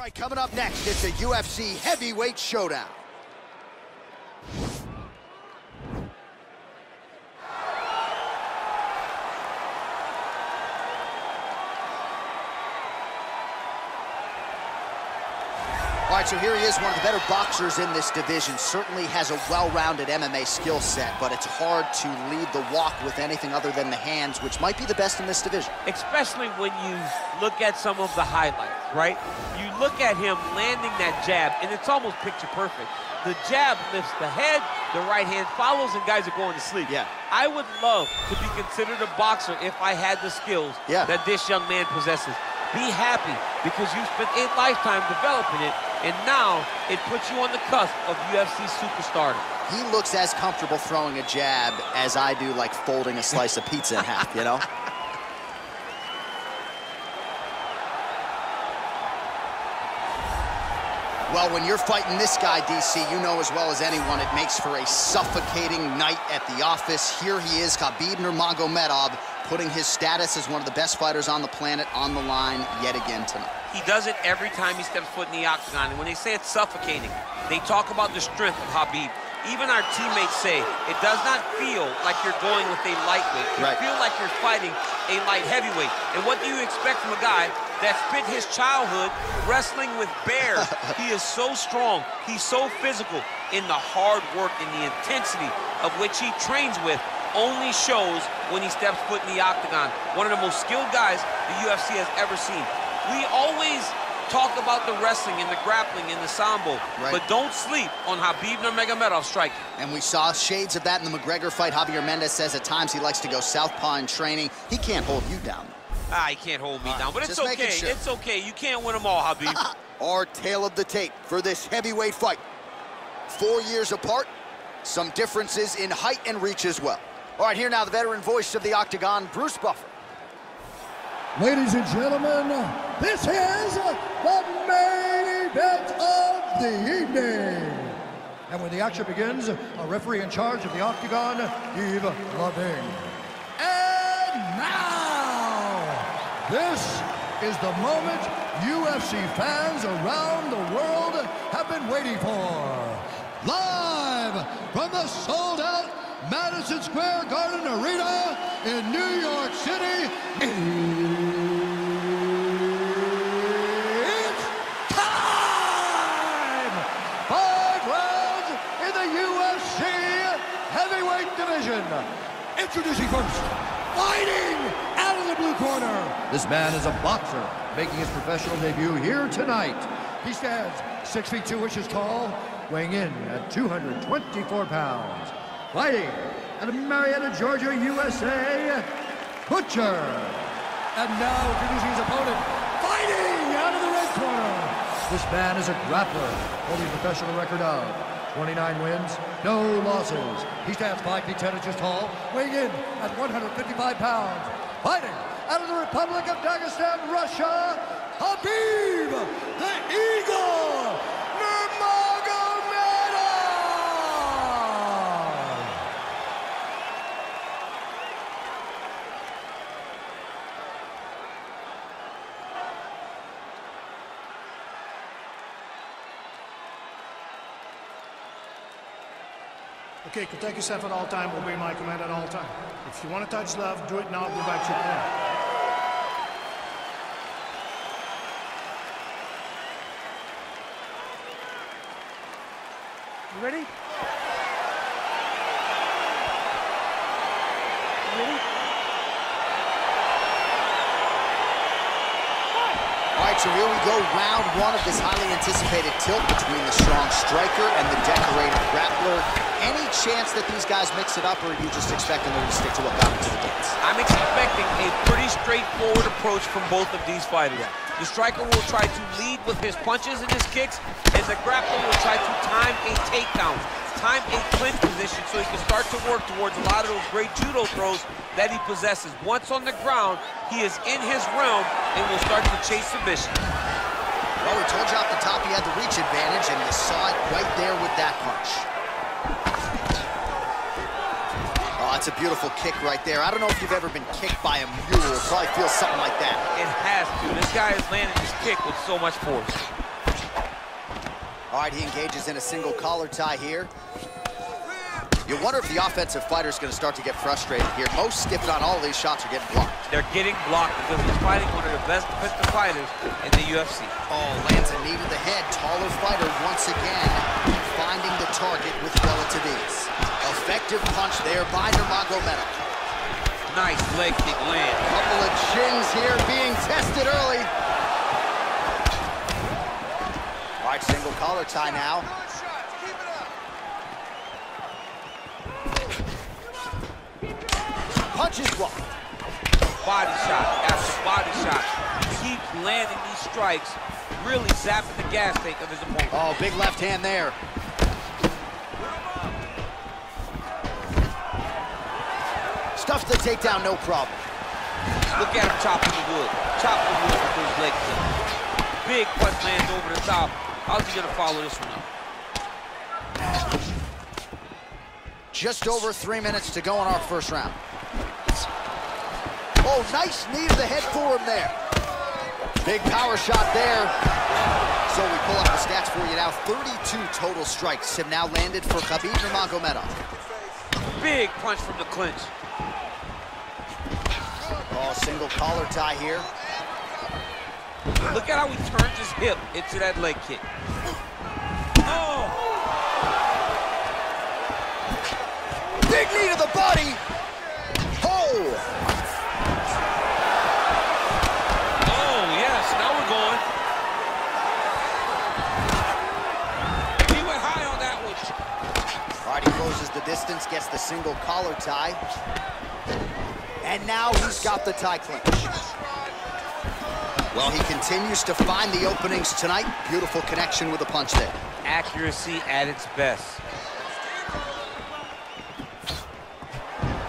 right, coming up next, it's a UFC heavyweight showdown. All right, so here he is, one of the better boxers in this division. Certainly has a well-rounded MMA skill set, but it's hard to lead the walk with anything other than the hands, which might be the best in this division. Especially when you look at some of the highlights, right? You look at him landing that jab, and it's almost picture perfect. The jab lifts the head, the right hand follows, and guys are going to sleep. Yeah. I would love to be considered a boxer if I had the skills that this young man possesses. Be happy, because you spent a lifetime developing it, and now it puts you on the cusp of UFC superstardom. He looks as comfortable throwing a jab as I do, like folding a slice of pizza in half, you know? Well, when you're fighting this guy, DC, you know as well as anyone, it makes for a suffocating night at the office. Here he is, Khabib Nurmagomedov, putting his status as one of the best fighters on the planet on the line yet again tonight. He does it every time he steps foot in the octagon, and when they say it's suffocating, they talk about the strength of Khabib. Even our teammates say it does not feel like you're going with a lightweight. You feel like you're fighting a light heavyweight. And what do you expect from a guy that spent his childhood wrestling with bears? He is so strong, he's so physical, in the hard work and the intensity of which he trains with only shows when he steps foot in the octagon. One of the most skilled guys the UFC has ever seen. We always talk about the wrestling and the grappling and the sambo, but don't sleep on Khabib Nurmagomedov striking. And we saw shades of that in the McGregor fight. Javier Mendez says at times he likes to go southpaw in training. He can't hold you down. He can't hold me down, but it's okay. Sure. It's okay. You can't win them all, Khabib. Our tale of the tape for this heavyweight fight. 4 years apart, some differences in height and reach as well. All right, here now the veteran voice of the Octagon, Bruce Buffer. Ladies and gentlemen, this is the main event of the evening. And when the action begins, a referee in charge of the Octagon, Yves Lavigne. And now, this is the moment UFC fans around the world have been waiting for. Live from the sold-out Madison Square Garden Arena in New York City, it's time! 5 rounds in the UFC heavyweight division. Introducing first, fighting out of the blue corner. This man is a boxer making his professional debut here tonight. He stands 6 feet 2 inches tall, weighing in at 224 pounds. Fighting out of Marietta, Georgia, USA, Butcher. And now introducing his opponent, fighting out of the red corner. This man is a grappler, holding a professional record of 29 wins, no losses. He stands 5 feet 10 inches tall, weighing in at 155 pounds. Fighting out of the Republic of Dagestan, Russia, Khabib, the Eagle, Nurmagomedov! Okay, protect yourself at all time, obey my command at all time. If you want to touch love, do it now, go back to your corner. You ready? You ready? All right, so here we go, round 1 of this highly anticipated tilt between the strong striker and the decorated grappler. Any chance that these guys mix it up, or are you just expecting them to stick to what got them to the dance? I'm expecting a pretty straightforward approach from both of these fighters. The striker will try to lead with his punches and his kicks, and the grappler will try to time a takedown, time a clinch position so he can start to work towards a lot of those great judo throws that he possesses. Once on the ground, he is in his realm and will start to chase submission. Well, we told you off the top he had the reach advantage, and you saw it right there with that punch. Oh, that's a beautiful kick right there. I don't know if you've ever been kicked by a mule. It probably feels something like that. It has to. This guy is landing his kick with so much force. All right, he engages in a single collar tie here. You wonder if the offensive fighter is going to start to get frustrated here. Most skipping on all of these shots are getting blocked. They're getting blocked because he's fighting one of the best defensive fighters in the UFC. Oh, lands a knee to the head. Taller fighter once again finding the target with relative ease. Effective punch there by Nurmagomedov. Nice leg kick land. Couple of chins here being tested early. All right, single collar tie now. Punches blocked. Body shot after body shot. Keep landing these strikes, really zapping the gas tank of his opponent. Oh, big left hand there. Stuffs the takedown, no problem. Look at him chopping the wood. Chopping the wood with those leg kicks. Big punch lands over the top. How's he gonna follow this one up? Just over 3 minutes to go in our first round. Oh, nice knee to the head for him there. Big power shot there. So we pull up the stats for you now. 32 total strikes have now landed for Khabib Nurmagomedov. Big punch from the clinch. Oh, single collar tie here. Look at how he turns his hip into that leg kick. Oh! Big knee to the body. Oh! He closes the distance, gets the single collar tie. And now he's got the tie clinch. Well, he continues to find the openings tonight. Beautiful connection with a punch there. Accuracy at its best.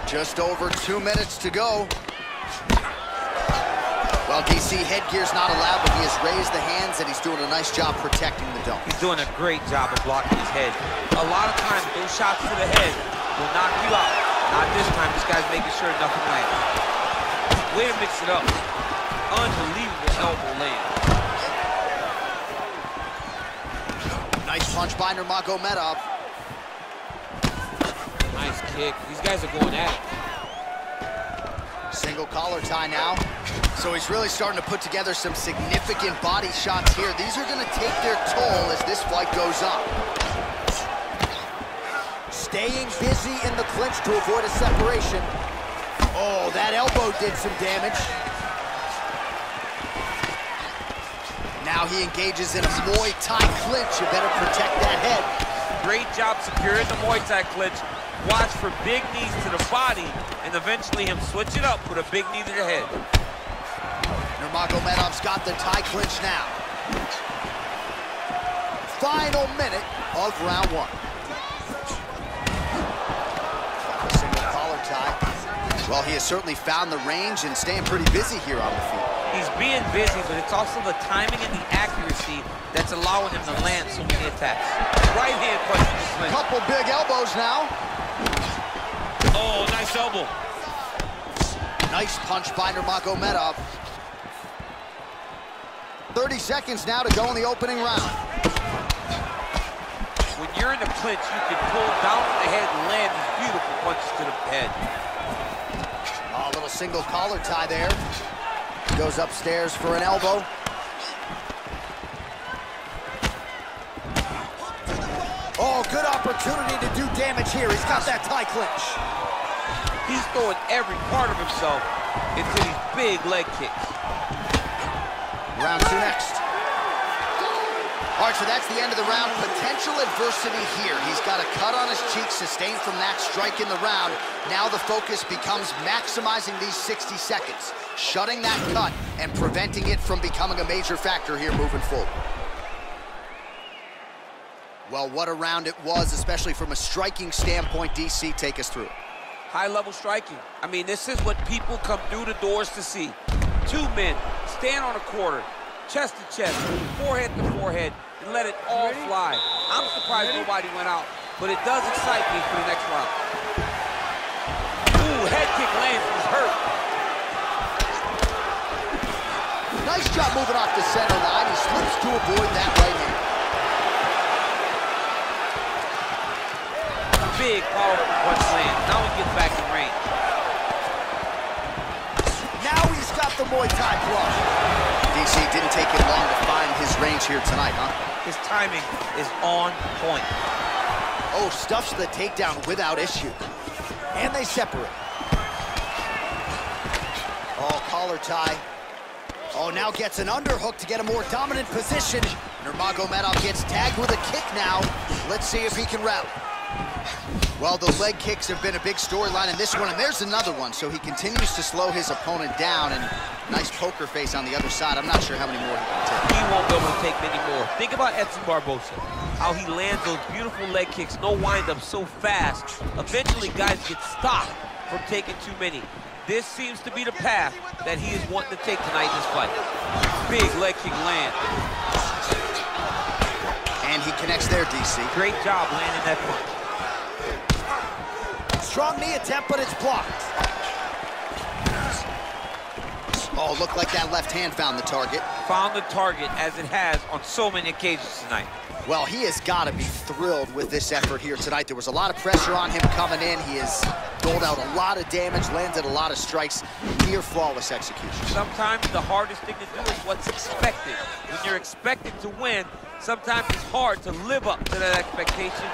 Just over 2 minutes to go. Well, DC, headgear's not allowed, but he has raised the hands, and he's doing a nice job protecting the dome. He's doing a great job of blocking his head. A lot of times, those shots to the head will knock you out. Not this time. This guy's making sure nothing lands. Way to mix it up. Unbelievable elbow land. Nice punch by Nurmagomedov. Nice kick. These guys are going at it. Single collar tie now. So he's really starting to put together some significant body shots here. These are going to take their toll as this fight goes on. Staying busy in the clinch to avoid a separation. Oh, that elbow did some damage. Now he engages in a Muay Thai clinch. You better protect that head. Great job securing the Muay Thai clinch. Watch for big knees to the body, and eventually him switch it up with a big knee to the head. Nurmagomedov's got the tie clinch now. Final minute of round one. Got the single collar tie. Well, he has certainly found the range and staying pretty busy here on the feet. He's being busy, but it's also the timing and the accuracy that's allowing him to land so many attacks. Right hand punch to the clinch. Couple big elbows now. Oh, nice elbow. Nice punch by Nurmagomedov. 30 seconds now to go in the opening round. When you're in the clinch, you can pull down on the head and land these beautiful punches to the head. Oh, a little single collar tie there. Goes upstairs for an elbow. Oh, good opportunity to do damage here. He's got that tie clinch. He's throwing every part of himself into these big leg kicks. Round two next. All right, so that's the end of the round. Potential adversity here. He's got a cut on his cheek sustained from that strike in the round. Now the focus becomes maximizing these 60 seconds, shutting that cut and preventing it from becoming a major factor here moving forward. Well, what a round it was, especially from a striking standpoint. DC, take us through it. High-level striking. I mean, this is what people come through the doors to see. Two men stand on a quarter, chest to chest, forehead to forehead, and let it all fly. I'm surprised nobody went out, but it does excite me for the next round. Ooh, head kick lands, he's hurt. Nice job moving off the center line. He slips to avoid that right hand. big, powerful punch lands. Now he gets back in range. Now he's got the Muay Thai block. DC didn't take him long to find his range here tonight, huh? His timing is on point. Oh, stuffs the takedown without issue. And they separate. Oh, collar tie. Oh, now gets an underhook to get a more dominant position. Nurmagomedov gets tagged with a kick now. Let's see if he can rally. Well, the leg kicks have been a big storyline in this one, and there's another one. So he continues to slow his opponent down, and nice poker face on the other side. I'm not sure how many more he can take. He won't be able to take many more. Think about Edson Barbosa, how he lands those beautiful leg kicks, no wind-up, so fast. Eventually, guys get stopped from taking too many. This seems to be the path that he is wanting to take tonight in this fight. Big leg kick land. And he connects there, DC. Great job landing that punch. Strong knee attempt, but it's blocked. Oh, looked like that left hand found the target. Found the target, as it has on so many occasions tonight. Well, he has got to be thrilled with this effort here tonight. There was a lot of pressure on him coming in. He has doled out a lot of damage, landed a lot of strikes, near flawless execution. Sometimes the hardest thing to do is what's expected. When you're expected to win, sometimes it's hard to live up to that expectation.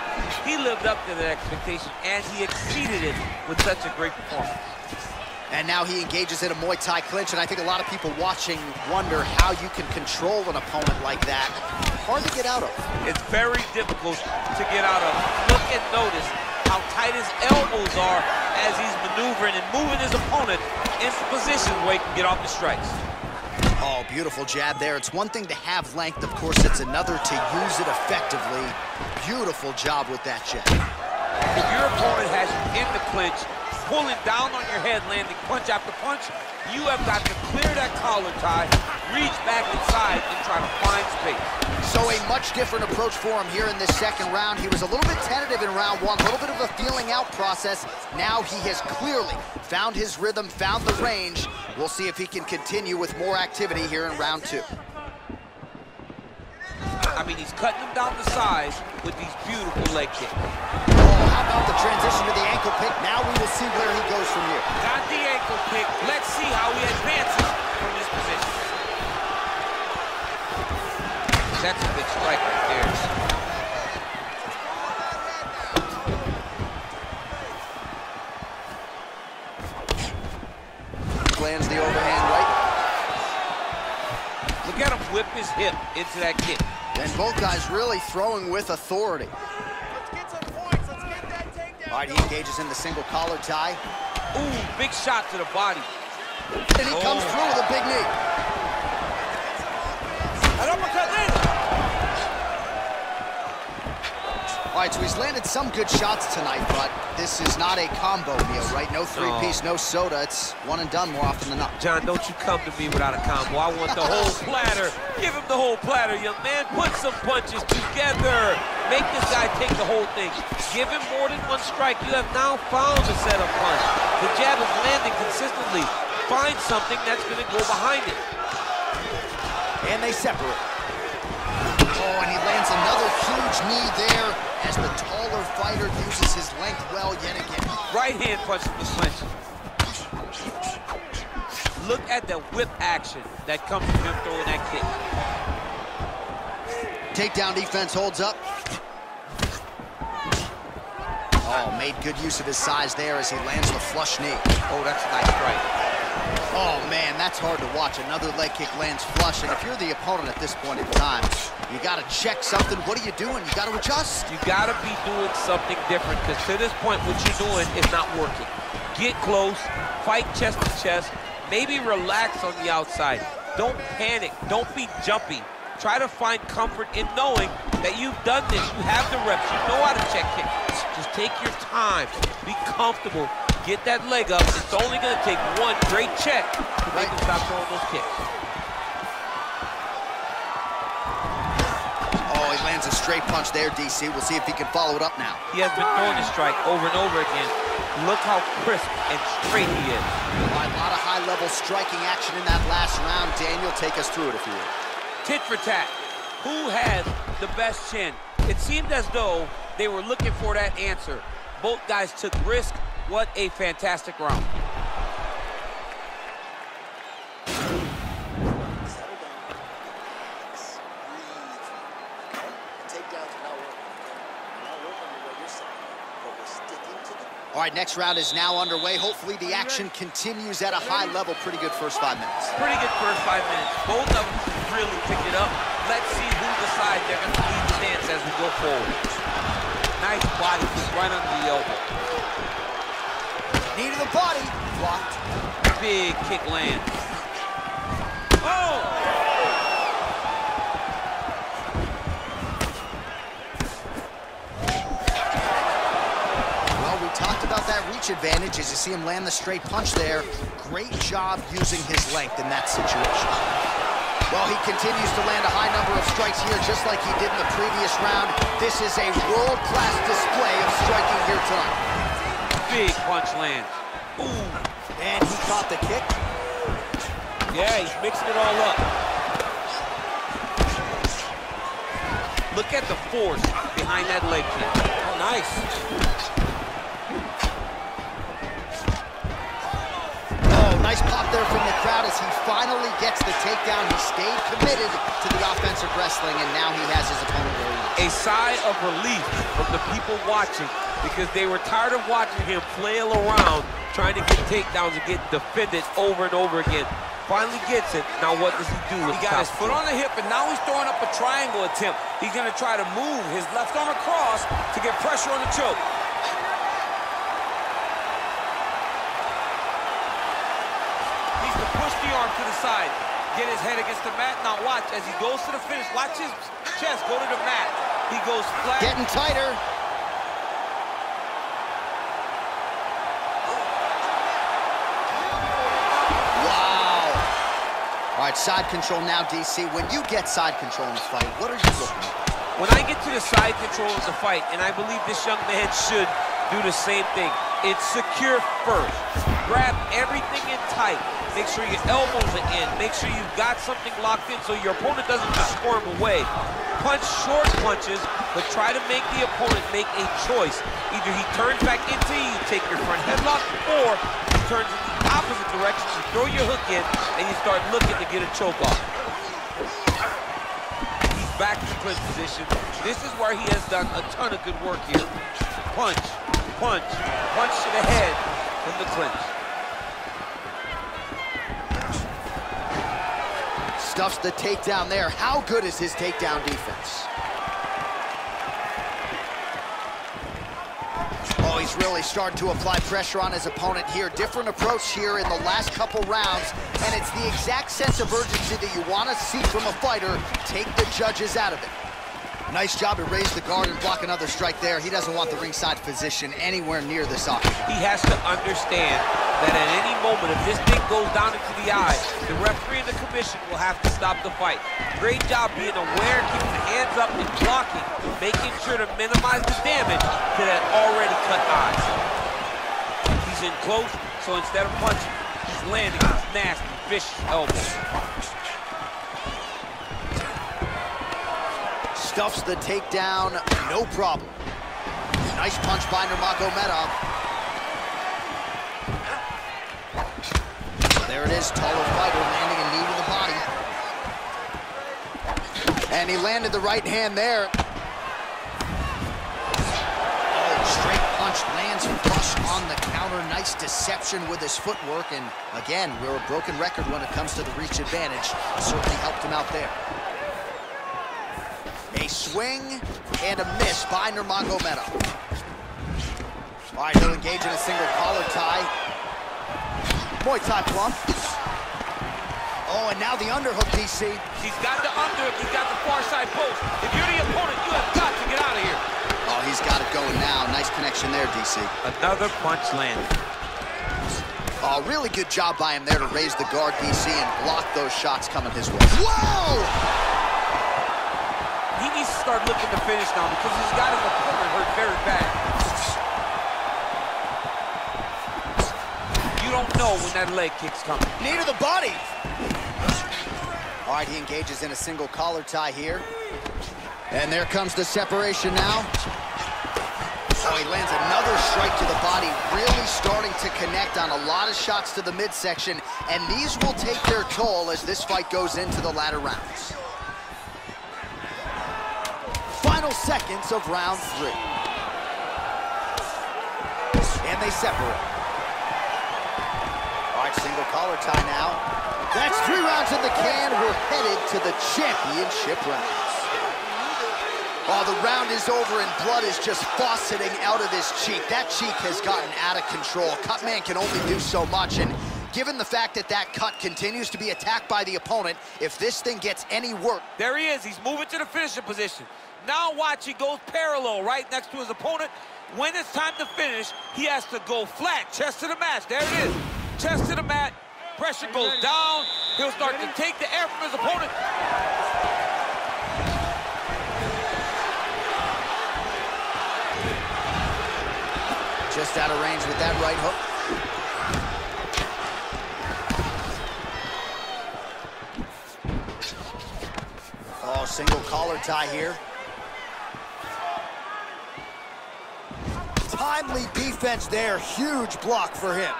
He lived up to that expectation, and he exceeded it with such a great performance. And now he engages in a Muay Thai clinch, and I think a lot of people watching wonder how you can control an opponent like that. Hard to get out of. It's very difficult to get out of. Look and notice how tight his elbows are as he's maneuvering and moving his opponent into positions where he can get off the strikes. Oh, beautiful jab there. It's one thing to have length, of course, it's another to use it effectively. Beautiful job with that jab. If your opponent has you in the clinch, pulling down on your head, landing punch after punch, you have got to clear that collar tie, reach back inside, and try to find space. So a much different approach for him here in this second round. He was a little bit tentative in round one, a little bit of a feeling out process. Now he has clearly found his rhythm, found the range. We'll see if he can continue with more activity here in round two. I mean, he's cutting them down the sides with these beautiful leg kicks. Oh, how about the transition to the ankle pick? Now we will see where he goes from here. Got the ankle pick. Let's see how he advances from this position. That's a big strike right there. Lands the overhand right. Look at him whip his hip into that kick. And both guys really throwing with authority. Let's get some points. Let's get that takedown. All right, he engages in the single collar tie. Ooh, big shot to the body. And he comes through with a big knee. An uppercut landed. All right, so he's landed some good shots tonight, but this is not a combo meal, right? No three-piece, no soda. It's one and done more often than not. John, don't you come to me without a combo. I want the whole platter. Give him the whole platter, young man. Put some punches together. Make this guy take the whole thing. Give him more than one strike. You have now found a setup punch. The jab is landing consistently. Find something that's going to go behind it. And they separate. Oh, and he lands another huge knee there as the taller fighter uses his length well yet again. Right hand punch from the clinch. Look at the whip action that comes from him throwing that kick. Takedown defense holds up. Oh, made good use of his size there as he lands the flush knee. Oh, that's a nice strike. Oh, man, that's hard to watch. Another leg kick lands flush, and if you're the opponent at this point in time, you got to check something. What are you doing? You got to adjust. You got to be doing something different, because to this point, what you're doing is not working. Get close, fight chest to chest, maybe relax on the outside. Don't panic. Don't be jumpy. Try to find comfort in knowing that you've done this. You have the reps. You know how to check kick. Just take your time. Be comfortable. Get that leg up. It's only going to take one great check to make him stop throwing those kicks. Oh, he lands a straight punch there, DC. We'll see if he can follow it up now. He has been throwing the strike over and over again. Look how crisp and straight he is. A lot of high-level striking action in that last round. Daniel, take us through it if you would. Tit for tat. Who has the best chin? It seemed as though they were looking for that answer. Both guys took risk. What a fantastic round. All right, next round is now underway. Hopefully the action continues at a high level. Pretty good first 5 minutes. Pretty good first 5 minutes. Both of them really picked it up. Let's see who decides they're going to lead the dance as we go forward. Nice body kick right under the elbow. Knee to the body. Blocked. Big kick lands. Oh! Talked about that reach advantage as you see him land the straight punch there. Great job using his length in that situation. Well, he continues to land a high number of strikes here, just like he did in the previous round. This is a world-class display of striking here tonight. Big punch lands. Ooh. And he caught the kick. Yeah, he's mixing it all up. Look at the force behind that leg kick. Oh, nice. Nice pop there from the crowd as he finally gets the takedown. He stayed committed to the offensive wrestling, and now he has his opponent where he is. A sigh of relief from the people watching because they were tired of watching him flail around trying to get takedowns and get defended over and over again. Finally gets it. Now what does he do? He got his foot on the hip, and now he's throwing up a triangle attempt. He's going to try to move his left arm across to get pressure on the choke. Push the arm to the side, get his head against the mat. Now watch, as he goes to the finish, watch his chest go to the mat. He goes flat. Getting tighter. Wow. All right, side control now, DC. When you get side control in the fight, what are you looking at? When I get to the side control of the fight, and I believe this young man should do the same thing, it's secure first. Grab everything in tight. Make sure your elbows are in. Make sure you've got something locked in so your opponent doesn't just squirm away. Punch short punches, but try to make the opponent make a choice. Either he turns back into you, take your front headlock, or he turns in the opposite direction, you throw your hook in, and you start looking to get a choke off. He's back to clinch position. This is where he has done a ton of good work here. Punch, punch, punch to the head from the clinch. Stuffs the takedown there. How good is his takedown defense? Oh, he's really starting to apply pressure on his opponent here. Different approach here in the last couple rounds, and it's the exact sense of urgency that you want to see from a fighter. Take the judges out of it. Nice job to raise the guard and block another strike there. He doesn't want the ringside position anywhere near this octagon. He has to understand that at any moment, if this thing goes down into the eye, the referee and the commission will have to stop the fight. Great job being aware, keeping the hands up and blocking, making sure to minimize the damage to that already cut eye. He's in close, so instead of punching, he's landing his nasty, vicious elbows. Stuffs the takedown, no problem. Nice punch by Nurmagomedov. There it is, taller fighter landing a knee to the body. And he landed the right hand there. Oh, straight punch lands flush on the counter. Nice deception with his footwork. And again, we're a broken record when it comes to the reach advantage. Certainly helped him out there. A swing and a miss by Nurmagomedov. All right, he'll engage in a single collar tie. Muay Thai plump. Oh, and now the underhook, DC. He's got the underhook, he's got the far side post. If you're the opponent, you have got to get out of here. Oh, he's got it going now. Nice connection there, DC. Another punch landed. Oh, really good job by him there to raise the guard, DC, and block those shots coming his way. Whoa! He needs to start looking to finish now because he's got his opponent hurt very bad. You don't know when that leg kick's coming. Knee to the body. All right, he engages in a single collar tie here. And there comes the separation now. Oh, he lands another strike to the body, really starting to connect on a lot of shots to the midsection, and these will take their toll as this fight goes into the latter rounds. Final seconds of round 3. And they separate. All right, single collar tie now. That's 3 rounds in the can. We're headed to the championship rounds. Oh, the round is over and blood is just fauceting out of his cheek. That cheek has gotten out of control. Cutman can only do so much, and given the fact that that cut continues to be attacked by the opponent, if this thing gets any worse... There he is. He's moving to the finishing position. Now watch, he goes parallel right next to his opponent. When it's time to finish, he has to go flat, chest to the mat. There it is. Chest to the mat. Pressure goes down. He'll start to take the air from his opponent. Just out of range with that right hook. Oh, single collar tie here. Timely defense there. Huge block for him.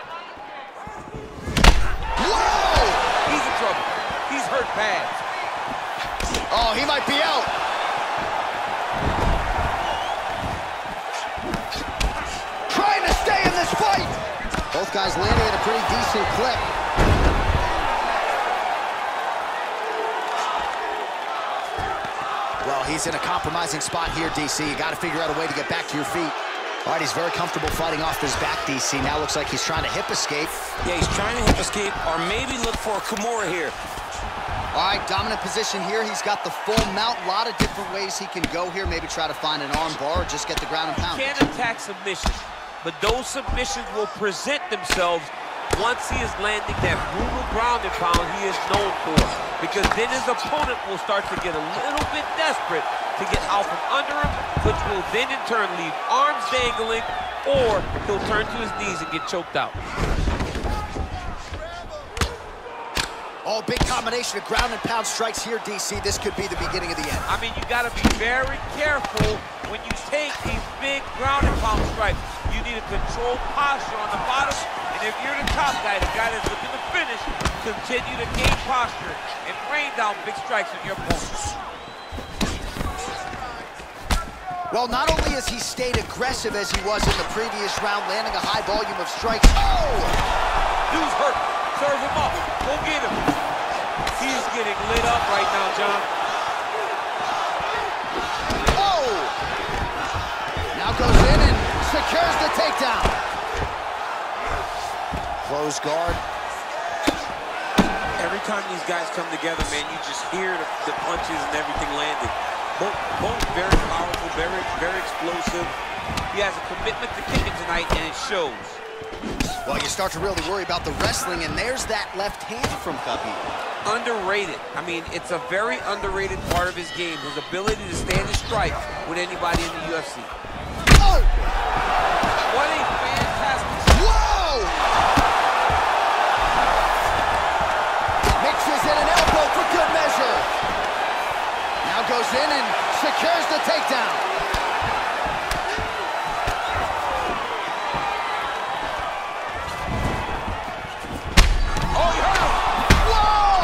Whoa! He's in trouble. He's hurt bad. Oh, he might be out. Trying to stay in this fight. Both guys landing at a pretty decent clip. Well, he's in a compromising spot here, DC. You got to figure out a way to get back to your feet. All right, he's very comfortable fighting off his back, DC. Now looks like he's trying to hip escape. Yeah, he's trying to hip escape or maybe look for a Kimura here. All right, dominant position here. He's got the full mount. A lot of different ways he can go here. Maybe try to find an arm bar or just get the ground and pound. He can't attack submissions, but those submissions will present themselves once he is landing that brutal ground and pound he is known for. Because then his opponent will start to get a little bit desperate to get out from under him, which will then in turn leave arms dangling, or he'll turn to his knees and get choked out. Oh, big combination of ground and pound strikes here, DC. This could be the beginning of the end. I mean, you got to be very careful when you take these big ground and pound strikes. You need a controlled posture on the bottom, and if you're the top guy, the guy that's looking to finish, continue to gain posture and rain down big strikes on your opponent. Well, not only has he stayed aggressive as he was in the previous round, landing a high volume of strikes. Oh! Dude's hurt. Serve him up. Go get him. He's getting lit up right now, John. Oh! Now goes in and secures the takedown. Close guard. Every time these guys come together, man, you just hear the punches and everything landing. Both very powerful, very explosive. He has a commitment to kicking tonight, and it shows. Well, you start to really worry about the wrestling, and there's that left hand from Khabib. Underrated. I mean, it's a very underrated part of his game, his ability to stand and strike with anybody in the UFC. Oh! What a fantastic... Whoa! Mixes in an elbow for good measure. Now goes in and secures the takedown. Oh, he hurt him! Whoa!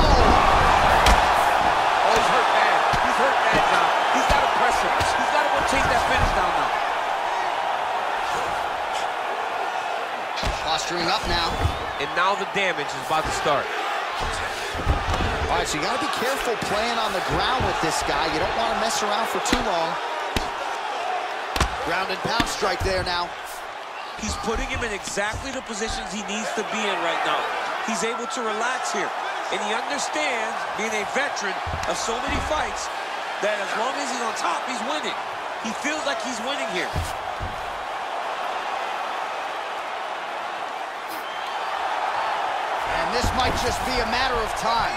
Oh, he's hurt bad. He's hurt bad, John. He's got to press him. He's got to go chase that finish down now. Posturing up now. And now the damage is about to start. All right, so you got to be careful playing on the ground with this guy. You don't want to mess around for too long. Ground and pound strike there now. He's putting him in exactly the positions he needs to be in right now. He's able to relax here. And he understands, being a veteran of so many fights, that as long as he's on top, he's winning. He feels like he's winning here. And this might just be a matter of time.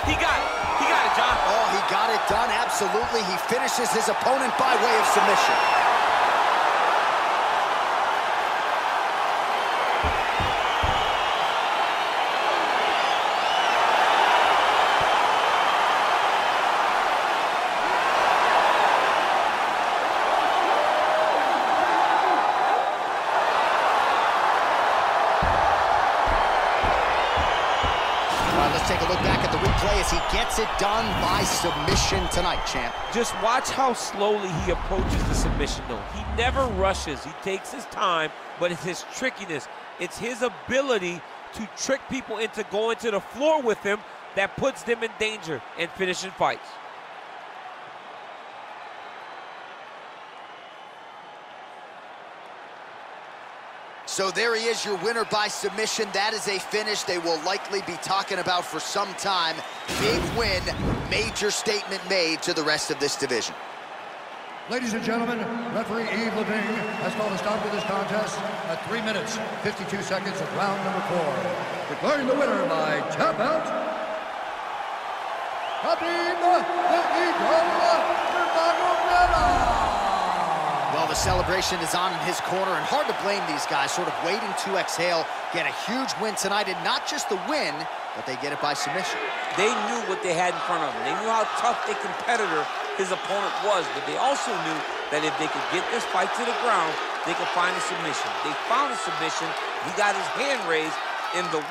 He got it, John. Oh, he got it done, absolutely. He finishes his opponent by way of submission. Let's take a look back at the replay as he gets it done by submission tonight, champ. Just watch how slowly he approaches the submission, though. He never rushes. He takes his time, but it's his trickiness. It's his ability to trick people into going to the floor with him that puts them in danger and finishing fights. So there he is, your winner by submission. That is a finish they will likely be talking about for some time. Big win, major statement made to the rest of this division. Ladies and gentlemen, referee Yves Levine has called a stop to this contest at 3 minutes, 52 seconds of round number 4. Declaring the winner by tap out, Khabib Nurmagomedov. Well, the celebration is on in his corner, and hard to blame these guys, sort of waiting to exhale, get a huge win tonight, and not just the win, but they get it by submission. They knew what they had in front of them. They knew how tough a competitor his opponent was, but they also knew that if they could get this fight to the ground, they could find a submission. They found a submission. He got his hand raised in the